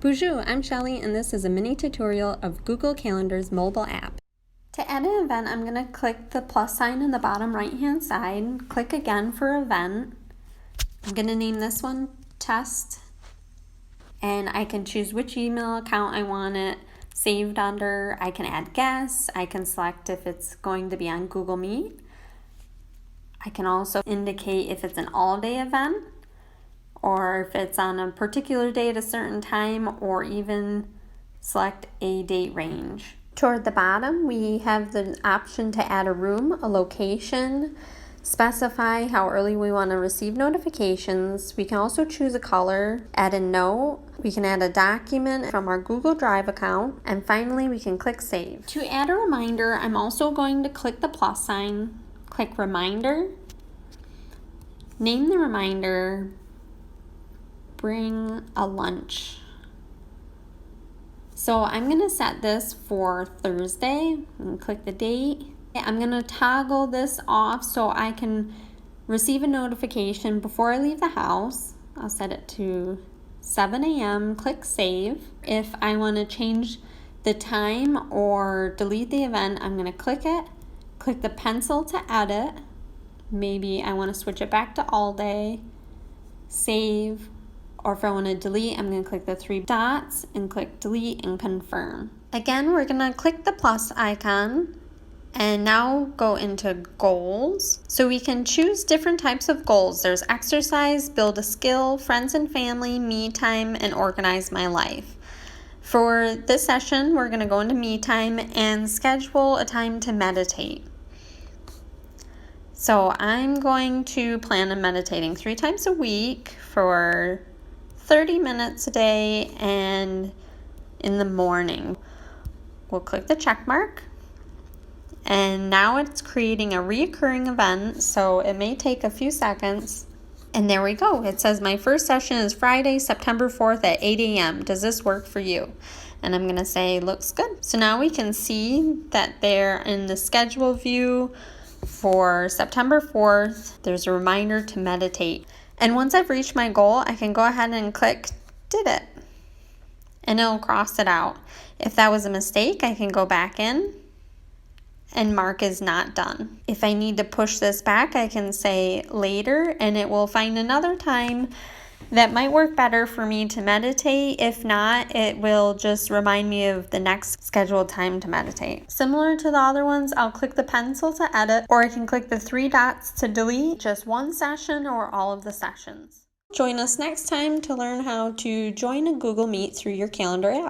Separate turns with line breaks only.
Bonjour, I'm Shelly and this is a mini tutorial of Google Calendar's mobile app. To add an event, I'm going to click the plus sign in the bottom right hand side, click again for event. I'm going to name this one test, and I can choose which email account I want it saved under. I can add guests, I can select if it's going to be on Google Meet. I can also indicate if it's an all-day event, or if it's on a particular day at a certain time, or even select a date range. Toward the bottom, we have the option to add a room, a location, specify how early we want to receive notifications. We can also choose a color, add a note, we can add a document from our Google Drive account, and finally we can click Save. To add a reminder, I'm also going to click the plus sign, click Reminder, name the reminder, bring a lunch. So I'm going to set this for Thursday and click the date. I'm going to toggle this off so I can receive a notification before I leave the house. I'll set it to 7 a.m. Click Save. If I want to change the time or delete the event, I'm going to click it, click the pencil to edit. Maybe I want to switch it back to all day, save. Or if I want to delete, I'm going to click the three dots and click delete and confirm. Again, we're going to click the plus icon and now go into goals. So we can choose different types of goals. There's exercise, build a skill, friends and family, me time, and organize my life. For this session, we're going to go into me time and schedule a time to meditate. So I'm going to plan on meditating 3 times a week for 30 minutes a day and in the morning. We'll click the check mark, and now it's creating a reoccurring event, so it may take a few seconds. And there we go. It says my first session is Friday, September 4th at 8 a.m. Does this work for you? And I'm going to say looks good. So now we can see that they're in the schedule view for September 4th. There's a reminder to meditate. And once I've reached my goal, I can go ahead and click did it, and it'll cross it out. If that was a mistake, I can go back in and mark as not done. If I need to push this back, I can say later, and it will find another time that might work better for me to meditate. If not, it will just remind me of the next scheduled time to meditate. Similar to the other ones, I'll click the pencil to edit, or I can click the 3 dots to delete just one session or all of the sessions. Join us next time to learn how to join a Google Meet through your calendar app.